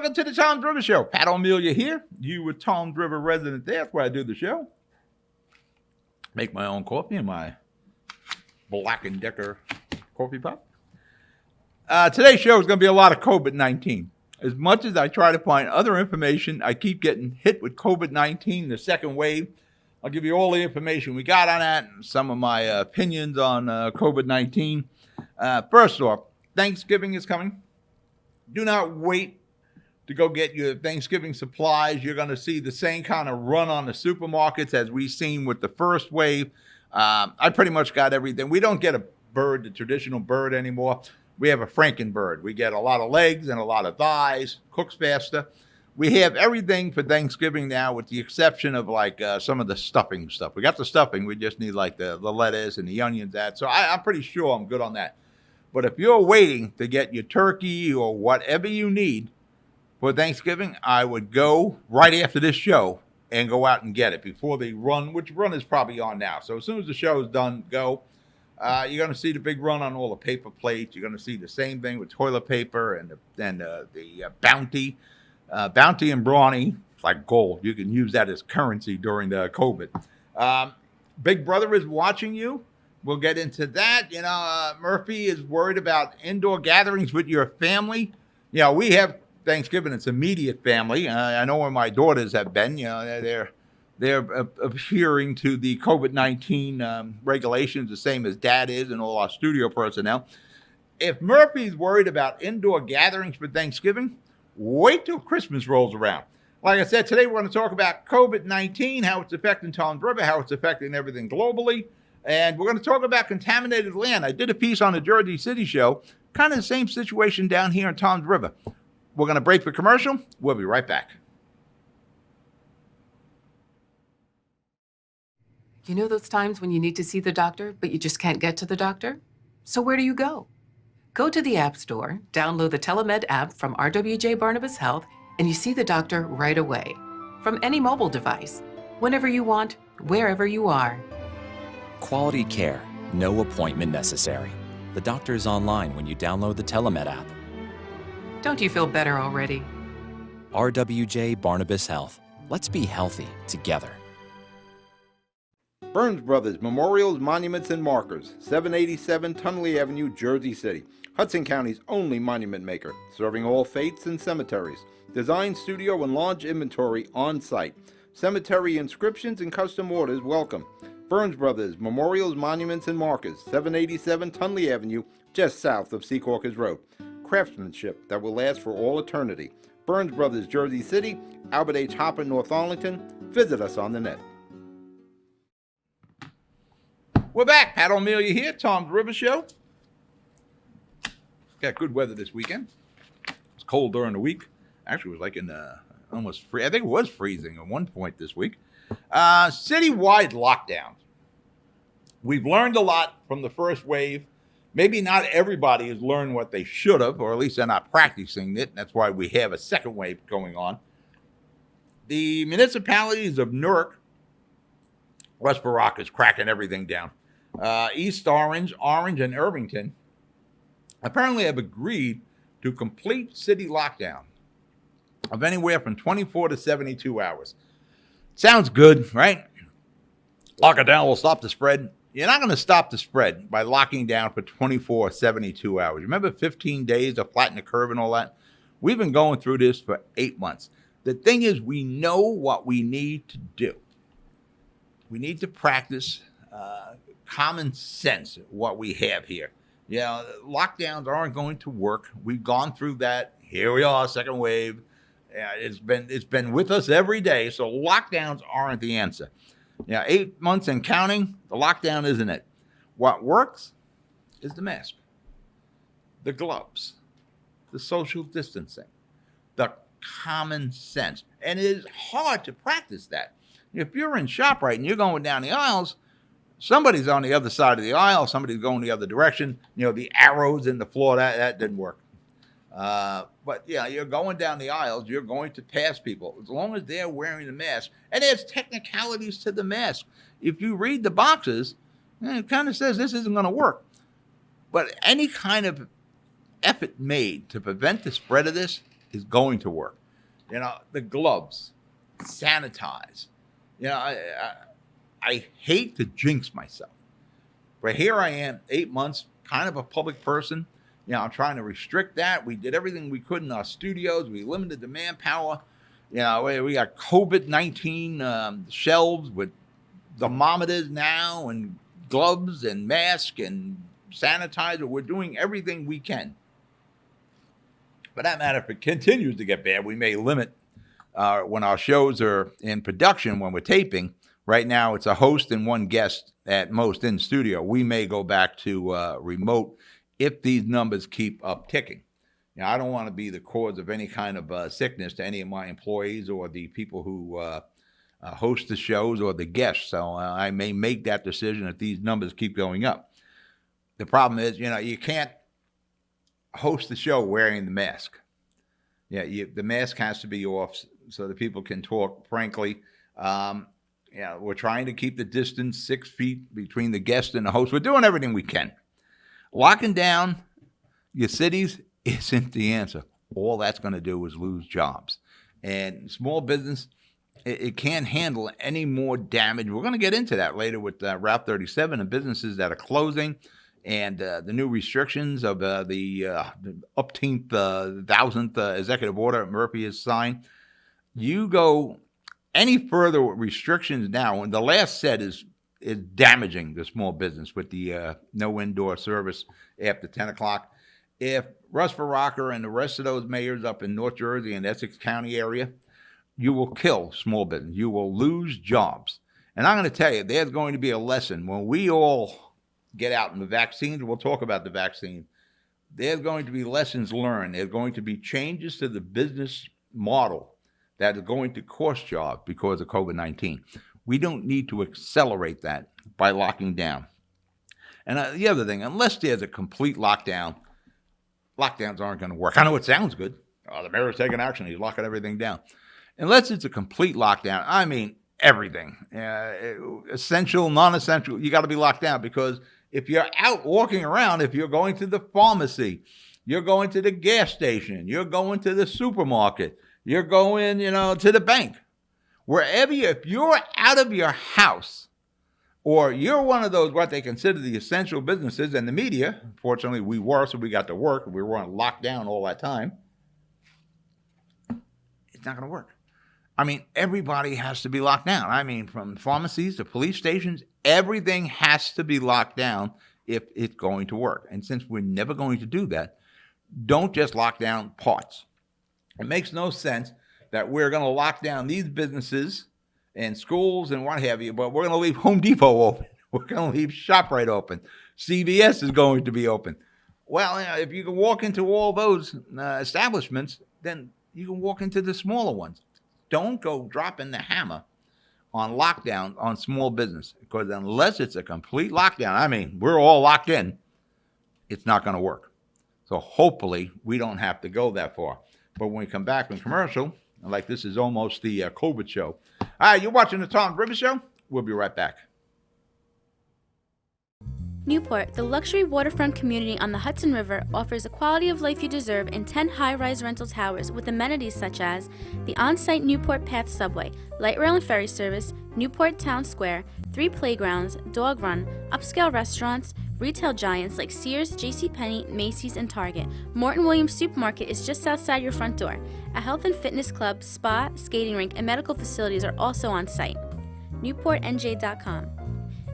welcome to the Tom Driver Show. Pat O'Melia here. You with Tom Driver resident there. That's where I do the show. Make my own coffee in my Black & Decker coffee pot. Today's show is going to be a lot of COVID-19. As much as I try to find other information, I keep getting hit with COVID-19, the second wave. I'll give you all the information we got on that and some of my opinions on COVID-19. First off, Thanksgiving is coming. Do not wait to go get your Thanksgiving supplies. You're going to see the same kind of run on the supermarkets as we've seen with the first wave. I pretty much got everything. We don't get a bird, the traditional bird anymore. We have a Frankenbird. We get a lot of legs and a lot of thighs, cooks faster. We have everything for Thanksgiving now with the exception of like some of the stuffing stuff. We got the stuffing. We just need like the lettuce and the onions, that. So I'm pretty sure I'm good on that. But if you're waiting to get your turkey or whatever you need for Thanksgiving, I would go right after this show and go out and get it before the run, which run is probably on now. So as soon as the show is done, go. You're going to see the big run on all the paper plates. You're going to see the same thing with toilet paper and the Bounty. Bounty and Brawny, it's like gold. You can use that as currency during the COVID. Big Brother is watching you. We'll get into that. You know, Murphy is worried about indoor gatherings with your family. You know, we have Thanksgiving. It's immediate family. I know where my daughters have been. You know, they're adhering to the COVID-19 regulations, the same as Dad is and all our studio personnel. If Murphy's worried about indoor gatherings for Thanksgiving, wait till Christmas rolls around. Like I said, today we're going to talk about COVID-19, how it's affecting Tom's River, how it's affecting everything globally. And we're going to talk about contaminated land. I did a piece on the Jersey City show, kind of the same situation down here in Tom's River. We're going to break for commercial. We'll be right back. You know those times when you need to see the doctor, but you just can't get to the doctor? So where do you go? Go to the App Store, download the Telemed app from RWJ Barnabas Health, and you see the doctor right away. From any mobile device, whenever you want, wherever you are. Quality care, no appointment necessary. The doctor is online when you download the Telemed app. Don't you feel better already? RWJ Barnabas Health. Let's be healthy together. Burns Brothers Memorials, Monuments, and Markers, 787 Tunley Avenue, Jersey City. Hudson County's only monument maker, serving all faiths and cemeteries. Design, studio, and large inventory on site. Cemetery inscriptions and custom orders welcome. Burns Brothers Memorials, Monuments, and Markers, 787 Tunley Avenue, just south of Secaucus Road. Craftsmanship that will last for all eternity. Burns Brothers, Jersey City, Albert H. Hopper, North Arlington. Visit us on the net. We're back. Pat O'Melia here, Tom's River Show. Got good weather this weekend. It's cold during the week. Actually, it was like in almost free. I think it was freezing at one point this week. Citywide lockdowns. We've learned a lot from the first wave. Maybe not everybody has learned what they should have, or at least they're not practicing it. That's why we have a second wave going on. The municipalities of Newark, West Baroque is cracking everything down. East Orange, and Irvington apparently have agreed to complete city lockdown of anywhere from 24 to 72 hours. Sounds good, right? Lock it down will stop the spread. You're not going to stop the spread by locking down for 24 or 72 hours. Remember 15 days to flatten the curve and all that? We've been going through this for 8 months. The thing is, we know what we need to do. We need to practice common sense, what we have here. You know, lockdowns aren't going to work. We've gone through that. Here we are, second wave. It's been with us every day. So lockdowns aren't the answer. You know, 8 months and counting, the lockdown isn't it. What works is the mask, the gloves, the social distancing, the common sense. And it is hard to practice that. If you're in ShopRite and you're going down the aisles, somebody's on the other side of the aisle, somebody's going the other direction. You know, the arrows in the floor, that didn't work. But yeah, you're going down the aisles, you're going to pass people as long as they're wearing the mask. And there's technicalities to the mask. If you read the boxes, it kind of says this isn't going to work. But any kind of effort made to prevent the spread of this is going to work. You know, the gloves, sanitize. You know, I hate to jinx myself, but here I am, 8 months, kind of a public person. You know, I'm trying to restrict that. We did everything we could in our studios. We limited the manpower. You know, we got COVID-19 shelves with thermometers now and gloves and masks and sanitizer. We're doing everything we can. For that matter, if it continues to get bad, we may limit when our shows are in production, when we're taping. Right now, it's a host and one guest at most in studio. We may go back to remote if these numbers keep upticking. Now, I don't want to be the cause of any kind of sickness to any of my employees or the people who host the shows or the guests. So I may make that decision if these numbers keep going up. The problem is, you know, you can't host the show wearing the mask. Yeah, the mask has to be off so that people can talk frankly. Yeah, we're trying to keep the distance 6 feet between the guest and the host. We're doing everything we can. Locking down your cities isn't the answer. All that's going to do is lose jobs. And small business, it can't handle any more damage. We're going to get into that later with Route 37 and businesses that are closing and the new restrictions of the upteenth, 1,000th executive order Murphy has signed. You go any further with restrictions now, and the last set is damaging the small business with the no indoor service after 10 o'clock. If Russ Farrakher and the rest of those mayors up in North Jersey and Essex County area, you will kill small business. You will lose jobs. And I'm going to tell you, there's going to be a lesson when we all get out in the vaccines. We'll talk about the vaccine. There's going to be lessons learned. There's going to be changes to the business model that is going to cost jobs because of COVID-19. We don't need to accelerate that by locking down. And the other thing, unless there's a complete lockdown, lockdowns aren't going to work. I know it sounds good. Oh, the mayor's taking action. He's locking everything down. Unless it's a complete lockdown, I mean everything. Essential, non-essential, you got to be locked down, because if you're out walking around, if you're going to the pharmacy, you're going to the gas station, you're going to the supermarket, you're going, to the bank, wherever if you're out of your house, or you're one of those, what they consider the essential businesses, and the media, fortunately we were, so we got to work, we were on lockdown all that time, it's not going to work. I mean, everybody has to be locked down. I mean, from pharmacies to police stations, everything has to be locked down if it's going to work. And since we're never going to do that, don't just lock down parts. It makes no sense that we're going to lock down these businesses and schools and what have you, but we're going to leave Home Depot open. We're going to leave ShopRite open. CVS is going to be open. Well, if you can walk into all those establishments, then you can walk into the smaller ones. Don't go dropping the hammer on lockdown on small business, because unless it's a complete lockdown, I mean, we're all locked in, it's not going to work. So hopefully we don't have to go that far. But when we come back from commercial, like this is almost the COVID show. All right, you're watching the Tom Rivers Show. We'll be right back. Newport, the luxury waterfront community on the Hudson River, offers the quality of life you deserve in 10 high-rise rental towers with amenities such as the on-site Newport Path subway, light rail and ferry service, Newport Town Square, 3 playgrounds, dog run, upscale restaurants, retail giants like Sears, JCPenney, Macy's, and Target. Morton Williams Supermarket is just outside your front door. A health and fitness club, spa, skating rink, and medical facilities are also on site. NewportNJ.com.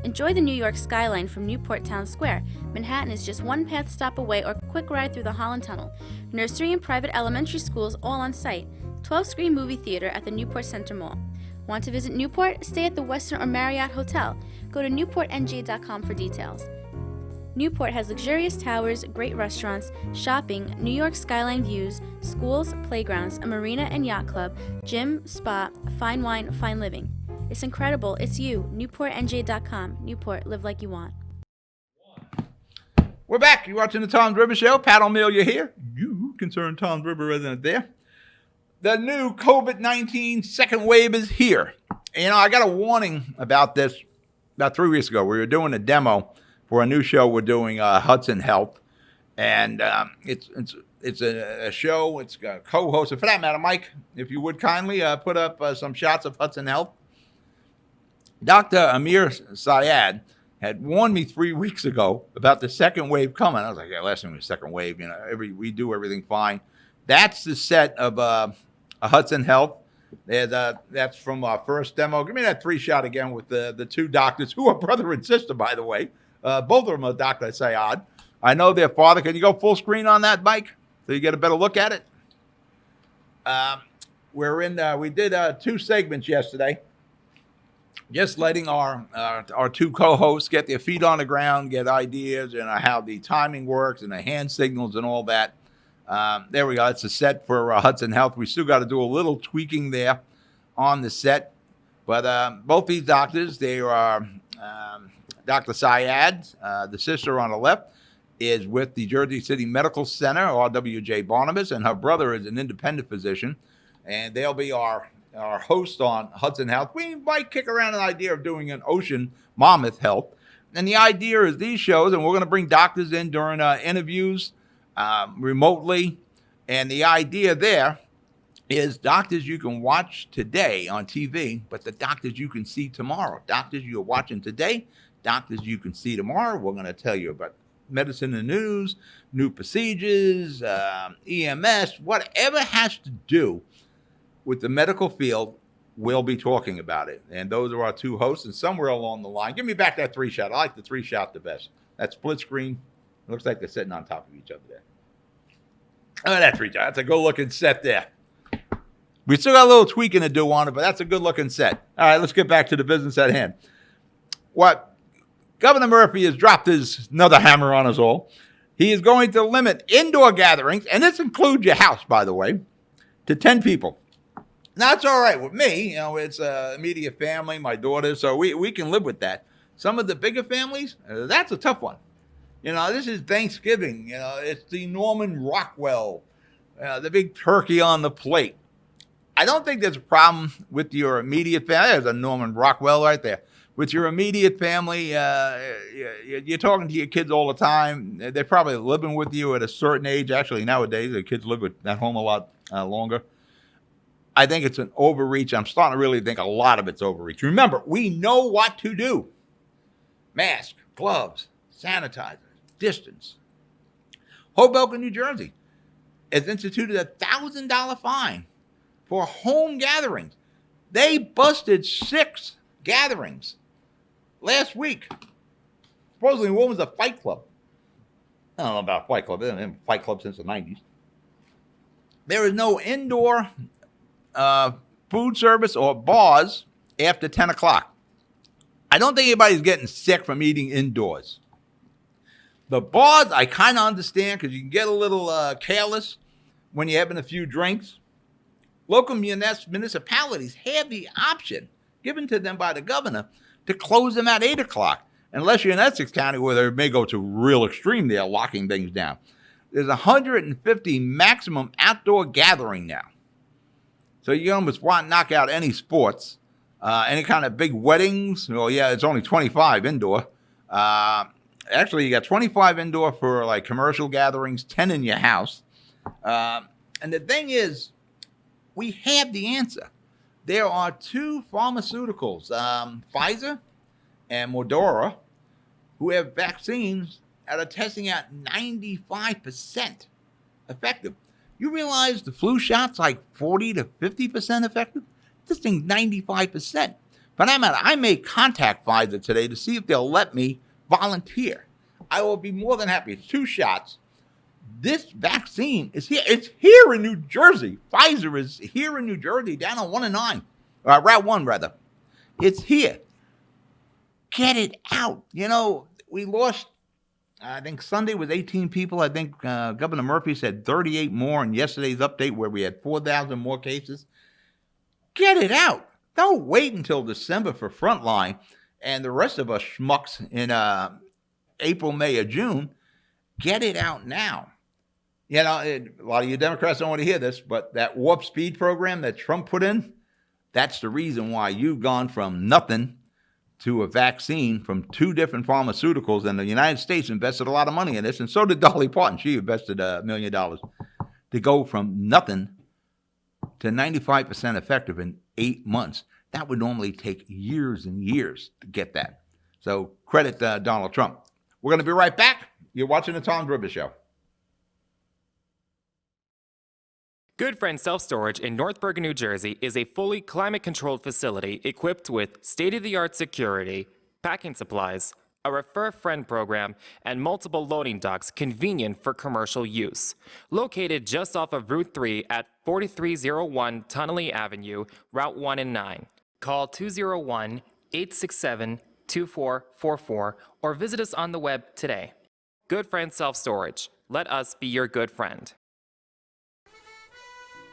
Enjoy the New York skyline from Newport Town Square. Manhattan is just one path stop away or quick ride through the Holland Tunnel. Nursery and private elementary schools all on site. 12-screen movie theater at the Newport Center Mall. Want to visit Newport? Stay at the Westin or Marriott Hotel. Go to NewportNJ.com for details. Newport has luxurious towers, great restaurants, shopping, New York skyline views, schools, playgrounds, a marina and yacht club, gym, spa, fine wine, fine living. It's incredible. It's you. NewportNJ.com. Newport, live like you want. We're back. You're watching the Tom Rivers Show. Pat O'Meara here. You concerned Tom River resident there. The new COVID-19 second wave is here. I got a warning about this about 3 weeks ago. We were doing a demo for a new show we're doing, Hudson Health. And it's It's a show. It's got co-host. And for that matter, Mike, if you would kindly put up some shots of Hudson Health. Dr. Amir Syed had warned me 3 weeks ago about the second wave coming. I was like, yeah, last time was second wave. You know, we do everything fine. That's the set of a Hudson Health. That's from our first demo. Give me that 3-shot again with the two doctors who are brother and sister, by the way. Both of them are Dr. Syed. I know their father. Can you go full screen on that, Mike, so you get a better look at it? We did 2 segments yesterday, just letting our two co-hosts get their feet on the ground, get ideas, and how the timing works and the hand signals and all that. There we go. It's a set for Hudson Health. We still got to do a little tweaking there on the set. But both these doctors, they are Dr. Syed, the sister on the left, is with the Jersey City Medical Center, RWJ Barnabas, and her brother is an independent physician. And they'll be our host on Hudson Health. We might kick around an idea of doing an Ocean Monmouth Health. And the idea is these shows, and we're going to bring doctors in during interviews remotely. And the idea there is doctors you can watch today on TV, but the doctors you can see tomorrow. Doctors you're watching today, doctors you can see tomorrow. We're going to tell you about medicine and news, new procedures, EMS, whatever has to do with the medical field, we'll be talking about it. And those are our two hosts. And somewhere along the line, give me back that 3-shot. I like the 3-shot the best. That split screen, it looks like they're sitting on top of each other there. Oh, that 3-shot. That's a good-looking set there. We still got a little tweaking to do on it, but that's a good-looking set. All right, let's get back to the business at hand. What Governor Murphy has dropped another hammer on us all. He is going to limit indoor gatherings, and this includes your house, by the way, to 10 people. Now, it's all right with me. You know, it's immediate family, my daughter, so we can live with that. Some of the bigger families, that's a tough one. You know, this is Thanksgiving. You know, it's the Norman Rockwell, the big turkey on the plate. I don't think there's a problem with your immediate family. There's a Norman Rockwell right there. With your immediate family, you're talking to your kids all the time. They're probably living with you at a certain age. Actually, nowadays, the kids live at home a lot longer. I think it's an overreach. I'm starting to really think a lot of it's overreach. Remember, we know what to do. Mask, gloves, sanitizer, distance. Hoboken, New Jersey has instituted a $1,000 fine for home gatherings. They busted 6 gatherings last week. Supposedly one was a fight club. I don't know about fight club. They haven't had a fight club since the 90s. There is no indoor food service or bars after 10 o'clock. I don't think anybody's getting sick from eating indoors. The bars, I kind of understand because you can get a little careless when you're having a few drinks. Local municipalities have the option given to them by the governor to close them at 8 o'clock, unless you're in Essex County where they may go to real extreme there, locking things down. There's 150 maximum outdoor gathering now. So you almost want to knock out any sports, any kind of big weddings. Well, yeah, it's only 25 indoor. Actually, you got 25 indoor for like commercial gatherings, 10 in your house. And the thing is, we have the answer. There are 2 pharmaceuticals, Pfizer and Moderna, who have vaccines that are testing at 95% effective. You realize the flu shot's like 40 to 50% effective? This thing's 95%. For that matter, I may contact Pfizer today to see if they'll let me volunteer. I will be more than happy. It's 2 shots. This vaccine is here. It's here in New Jersey. Pfizer is here in New Jersey, down on 1 and 9. Route 1, rather. It's here. Get it out. You know, we lost, I think Sunday was 18 people. I think Governor Murphy said 38 more in yesterday's update where we had 4,000 more cases. Get it out. Don't wait until December for Frontline and the rest of us schmucks in April, May, or June. Get it out now. You know, a lot of you Democrats don't want to hear this, but that warp speed program that Trump put in, that's the reason why you've gone from nothing to a vaccine from 2 different pharmaceuticals. And the United States invested a lot of money in this, and so did Dolly Parton. She invested $1 million. to go from nothing to 95% effective in 8 months. That would normally take years and years to get that. So credit Donald Trump. We're going to be right back. You're watching the Tom Driver Show. Good Friend Self Storage in North Bergen, New Jersey is a fully climate-controlled facility equipped with state-of-the-art security, packing supplies, a Refer a Friend program, and multiple loading docks convenient for commercial use. Located just off of Route 3 at 4301 Tunnelly Avenue, Route 1 and 9. Call 201-867-2444 or visit us on the web today. Good Friend Self Storage. Let us be your good friend.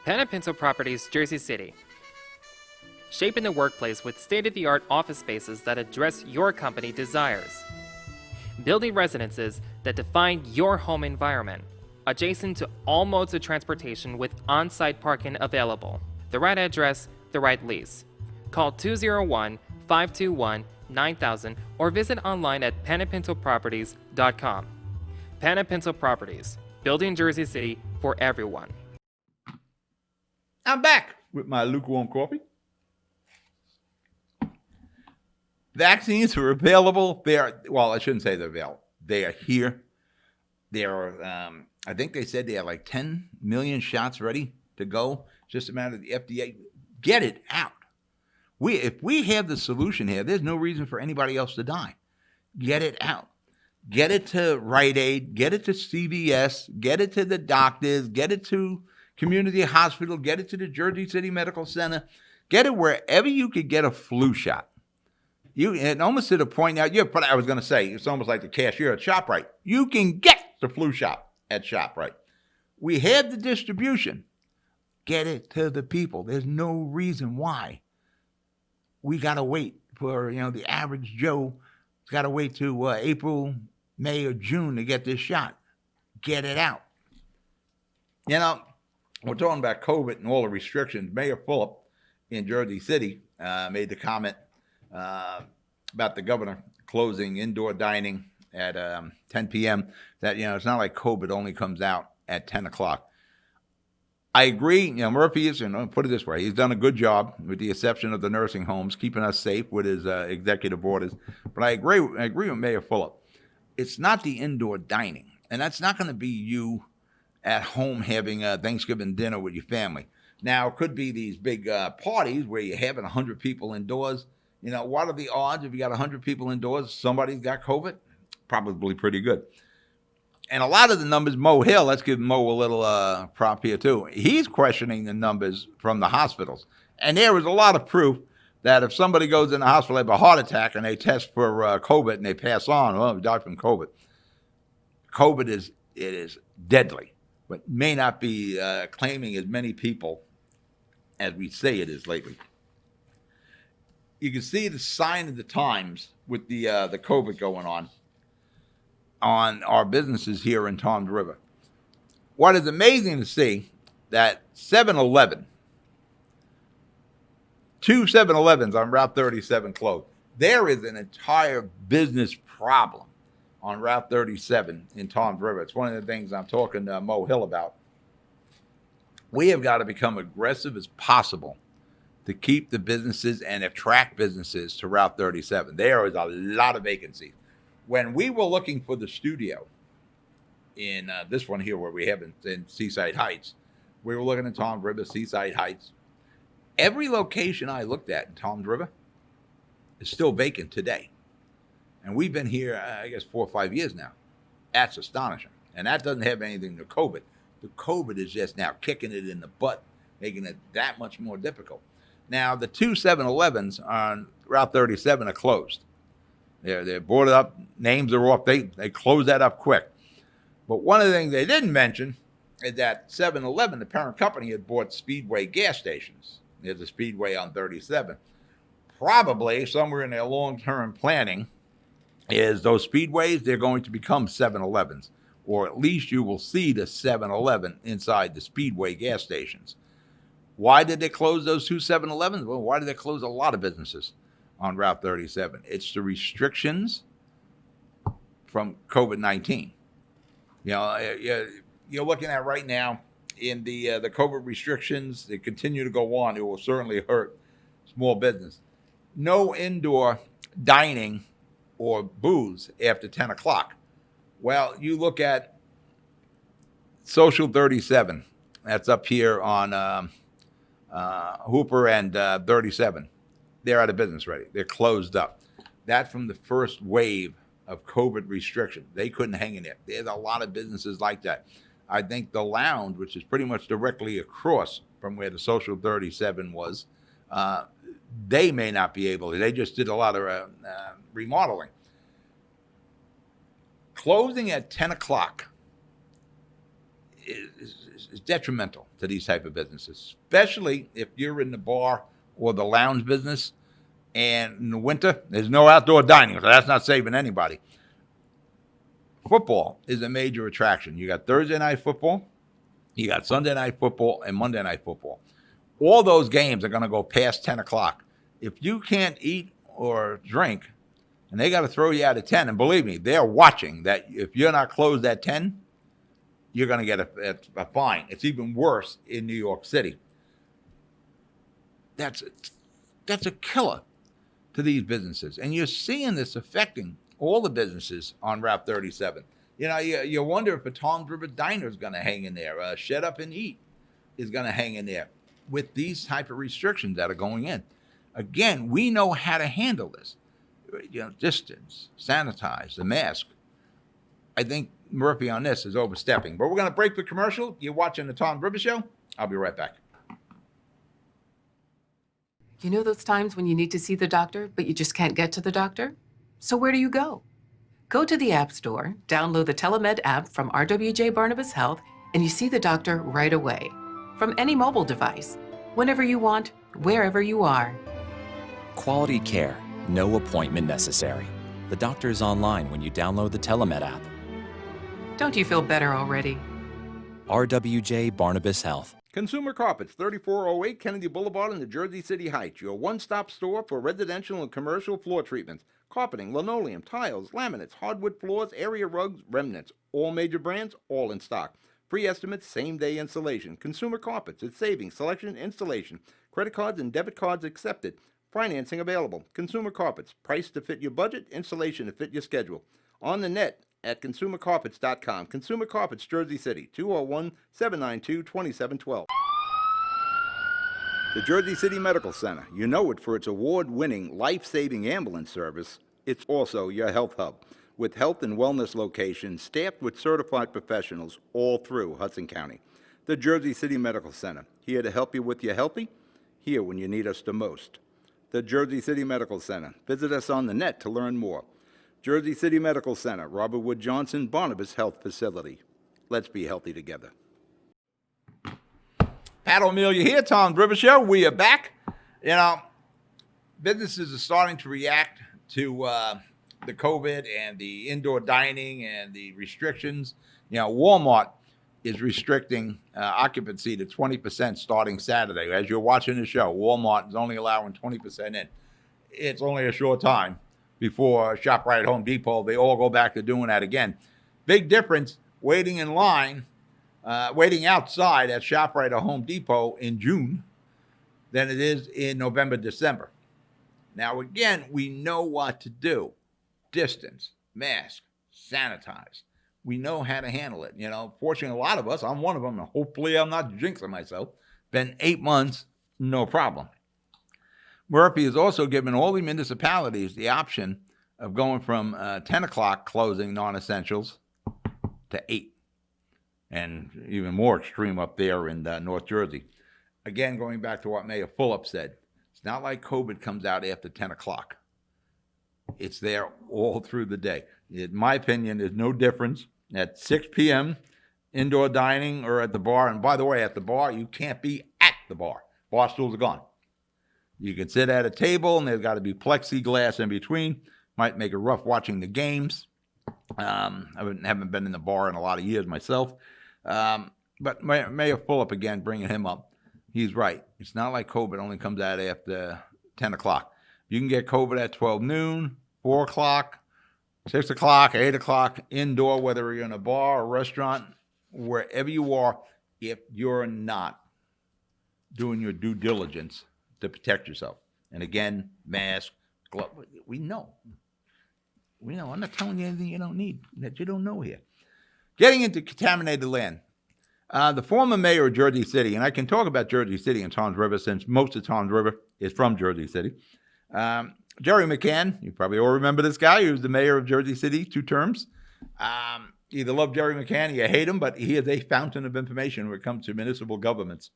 Panepinto Properties, Jersey City. Shaping the workplace with state-of-the-art office spaces that address your company desires. Building residences that define your home environment, adjacent to all modes of transportation with on-site parking available. The right address, the right lease. Call 201-521-9000 or visit online at panepintoproperties.com. Panepinto Properties, building Jersey City for everyone. I'm back with my lukewarm coffee. Vaccines are available. Well, I shouldn't say they're available. They are here. There are, I think they said they have like 10 million shots ready to go. Just a matter of the FDA. Get it out. If we have the solution here, there's no reason for anybody else to die. Get it out. Get it to Rite Aid. Get it to CVS. Get it to the doctors. Get it to community hospital. Get it to the Jersey City Medical Center. Get it wherever you could get a flu shot. And almost to the point now, but I was going to say, it's almost like the cashier at ShopRite. You can get the flu shot at ShopRite. We have the distribution. Get it to the people. There's no reason why we got to wait for, the average Joe has got to wait to April, May, or June to get this shot. Get it out. We're talking about COVID and all the restrictions. Mayor Fulop in Jersey City made the comment about the governor closing indoor dining at 10 p.m. that, it's not like COVID only comes out at 10 o'clock. I agree. Murphy is, put it this way, he's done a good job with the exception of the nursing homes, keeping us safe with his executive orders. But I agree with Mayor Fulop. It's not the indoor dining. And that's not going to be you at home having a Thanksgiving dinner with your family. Now, it could be these big parties where you're having 100 people indoors. What are the odds if you got 100 people indoors, somebody's got COVID? Probably pretty good. And a lot of the numbers, Mo Hill, let's give Mo a little prop here too. He's questioning the numbers from the hospitals. And there is a lot of proof that if somebody goes in the hospital, they have a heart attack and they test for COVID and they pass on, well, they died from COVID. COVID is deadly, but may not be claiming as many people as we say it is lately. You can see the sign of the times with the COVID going on our businesses here in Tom's River. What is amazing to see that 7-Eleven, 2 7-Elevens on Route 37 closed. There is an entire business problem on Route 37 in Tom's River. It's one of the things I'm talking to Mo Hill about. We have got to become aggressive as possible to keep the businesses and attract businesses to Route 37. There is a lot of vacancies. When we were looking for the studio in this one here where we have in Seaside Heights, we were looking at Tom's River, Seaside Heights. Every location I looked at in Tom's River is still vacant today. And we've been here, I guess, 4 or 5 years now. That's astonishing. And that doesn't have anything to COVID. The COVID is just now kicking it in the butt, making it that much more difficult. Now, the 2 7-Elevens on Route 37 are closed. They're boarded up. Names are off. They close that up quick. But one of the things they didn't mention is that 7-Eleven, the parent company, had bought Speedway gas stations. There's a Speedway on 37. Probably somewhere in their long-term planning is those Speedways, they're going to become 7-Elevens. Or at least you will see the 7-Eleven inside the Speedway gas stations. Why did they close those 2 7-Elevens? Well, why did they close a lot of businesses on Route 37? It's the restrictions from COVID-19. You're looking at right now in the COVID restrictions that continue to go on, it will certainly hurt small business. No indoor dining or booze after 10 o'clock. Well, you look at Social 37. That's up here on Hooper and 37. They're out of business already. They're closed up. That from the first wave of COVID restriction. They couldn't hang in there. There's a lot of businesses like that. I think the Lounge, which is pretty much directly across from where the Social 37 was, they may not be able to. They just did a lot of remodeling. Closing at 10 o'clock is detrimental to these type of businesses, especially if you're in the bar or the lounge business. And in the winter, there's no outdoor dining, so that's not saving anybody. Football is a major attraction. You got Thursday night football, you got Sunday night football, and Monday night football. All those games are going to go past 10 o'clock. If you can't eat or drink, and they got to throw you out at 10, and believe me, they're watching that if you're not closed at 10, you're going to get a fine. It's even worse in New York City. That's a killer to these businesses. And you're seeing this affecting all the businesses on Route 37. You know, you wonder if a Tom's River Diner is going to hang in there. Shed Up and Eat is going to hang in there with these type of restrictions that are going in. Again, we know how to handle this. You know, distance, sanitize, the mask. I think Murphy on this is overstepping. But we're going to break the commercial. You're watching the Tom's River Show. I'll be right back. You know those times when you need to see the doctor, but you just can't get to the doctor? So where do you go? Go to the App Store, download the Telemed app from RWJ Barnabas Health, and you see the doctor right away. From any mobile device, whenever you want, wherever you are. Quality care, no appointment necessary. The doctor is online when you download the Telemed app. Don't you feel better already? RWJ Barnabas Health. Consumer Carpets, 3408 Kennedy Boulevard in the Jersey City Heights. Your one-stop store for residential and commercial floor treatments. Carpeting, linoleum, tiles, laminates, hardwood floors, area rugs, remnants. All major brands, all in stock. Free estimates, same-day installation. Consumer Carpets, it's savings, selection, installation. Credit cards and debit cards accepted. Financing available. Consumer Carpets, price to fit your budget, installation to fit your schedule. On the net at consumercarpets.com. Consumer Carpets, Jersey City, 201-792-2712. The Jersey City Medical Center. You know it for its award-winning, life-saving ambulance service. It's also your health hub, with health and wellness locations staffed with certified professionals all through Hudson County. The Jersey City Medical Center, here to help you with your healthy, here when you need us the most. The Jersey City Medical Center. Visit us on the net to learn more. Jersey City Medical Center, Robert Wood Johnson, Barnabas Health Facility. Let's be healthy together. Pat O'Melia here, Tom's River Show. We are back. You know, businesses are starting to react to the COVID and the indoor dining and the restrictions. You know, Walmart is restricting occupancy to 20% starting Saturday. As you're watching the show, Walmart is only allowing 20% in. It's only a short time before ShopRite, Home Depot, they all go back to doing that again. Big difference waiting in line, waiting outside at ShopRite or Home Depot in June than it is in November, December. Now, again, we know what to do. Distance, mask, sanitize. We know how to handle it. You know, fortunately, a lot of us, I'm one of them, and hopefully I'm not jinxing myself, been 8 months, no problem. Murphy has also given all the municipalities the option of going from 10 o'clock closing non-essentials to 8. And even more extreme up there in North Jersey. Again, going back to what Mayor Fulop said, it's not like COVID comes out after 10 o'clock. It's there all through the day. In my opinion, there's no difference at 6 p.m., indoor dining or at the bar. And by the way, at the bar, you can't be at the bar. Bar stools are gone. You can sit at a table, and there's got to be plexiglass in between. Might make it rough watching the games. I haven't been in the bar in a lot of years myself. But Mayor Fulop, again, bringing him up, he's right. It's not like COVID only comes out after 10 o'clock. You can get COVID at 12 noon, 4 o'clock, 6 o'clock, 8 o'clock, indoor, whether you're in a bar or restaurant, wherever you are, if you're not doing your due diligence to protect yourself. And again, mask, glove, we know. We know. I'm not telling you anything you don't need, that you don't know here. Getting into contaminated land. The former mayor of Jersey City, and I can talk about Jersey City and Toms River since most of Toms River is from Jersey City. Jerry McCann, you probably all remember this guy. He was the mayor of Jersey City 2 terms. You either love Jerry McCann or you hate him, but he is a fountain of information when it comes to municipal governments.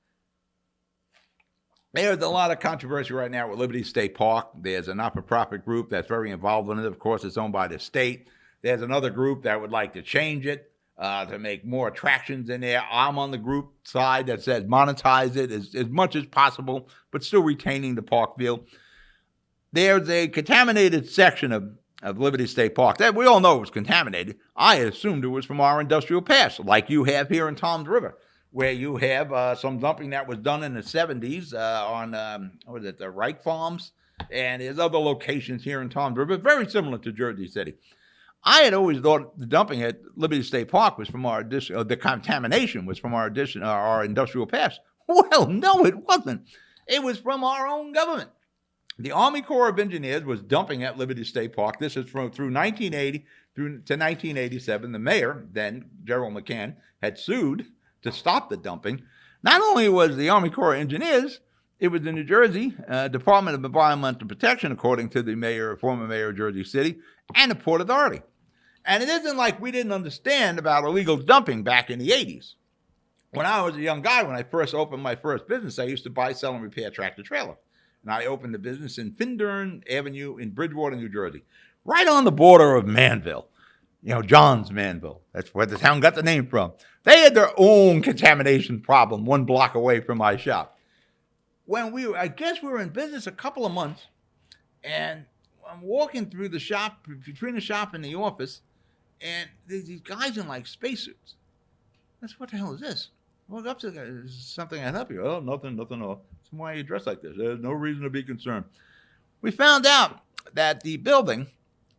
There's a lot of controversy right now with Liberty State Park. There's a not-for-profit group that's very involved in it. Of course, it's owned by the state. There's another group that would like to change it to make more attractions in there. I'm on the group side that says monetize it as much as possible, but still retaining the park feel. There's a contaminated section of Liberty State Park that we all know was contaminated. I assumed it was from our industrial past, like you have here in Toms River, where you have some dumping that was done in the 70s on, the Wright Farms, and there's other locations here in Toms River, very similar to Jersey City. I had always thought the dumping at Liberty State Park was from the contamination was from our industrial past. Well, no, it wasn't. It was from our own government. The Army Corps of Engineers was dumping at Liberty State Park. This is through 1980 to 1987. The mayor, then Gerald McCann, had sued to stop the dumping. Not only was the Army Corps of Engineers, it was the New Jersey Department of Environmental Protection, according to the former mayor of Jersey City, and the Port Authority. And it isn't like we didn't understand about illegal dumping back in the 80s. When I was a young guy, when I first opened my first business, I used to buy, sell, and repair tractor-trailer. And I opened a business in Findern Avenue in Bridgewater, New Jersey, right on the border of Manville. John's Manville. That's where the town got the name from. They had their own contamination problem 1 block away from my shop. I guess we were in business a couple of months, and I'm walking through the shop, between the shop and the office, and there's these guys in like spacesuits. What the hell is this? I walk up to the guy, is something I can help you? Oh, nothing. So why are you dressed like this? There's no reason to be concerned. We found out that the building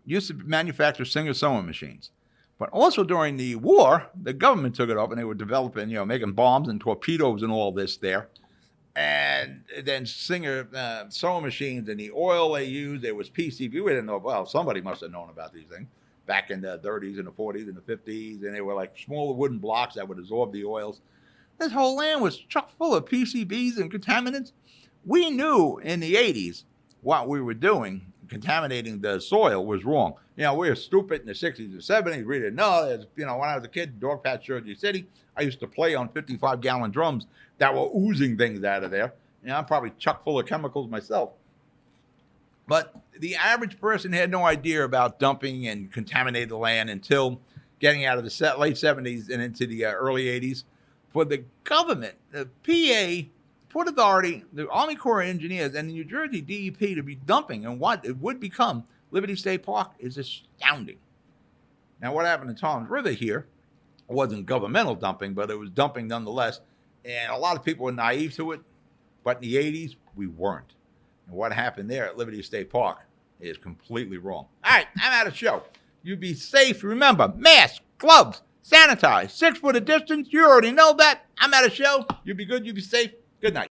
used to manufacture Singer sewing machines. But also during the war, the government took it up and they were developing, making bombs and torpedoes and all this there. And then Singer sewing machines and the oil they used, there was PCB. We didn't know, well, somebody must have known about these things back in the 30s and the 40s and the 50s. And they were like smaller wooden blocks that would absorb the oils. This whole land was chock full of PCBs and contaminants. We knew in the 80s what we were doing, contaminating the soil, was wrong. We were stupid in the 60s and 70s. We didn't know. When I was a kid, Dog Patch, Jersey City, I used to play on 55-gallon drums that were oozing things out of there. I'm probably chock full of chemicals myself. But the average person had no idea about dumping and contaminated land until getting out of the late 70s and into the early 80s. For the government, the PA, Port Authority, the Army Corps of Engineers, and the New Jersey DEP to be dumping and what it would become Liberty State Park is astounding. Now, what happened in Toms River here wasn't governmental dumping, but it was dumping nonetheless. And a lot of people were naive to it, but in the 80s, we weren't. And what happened there at Liberty State Park is completely wrong. All right, I'm out of show. You be safe. Remember, mask, gloves, sanitize, 6 foot of distance. You already know that. I'm out of show. You be good. You be safe. Good night.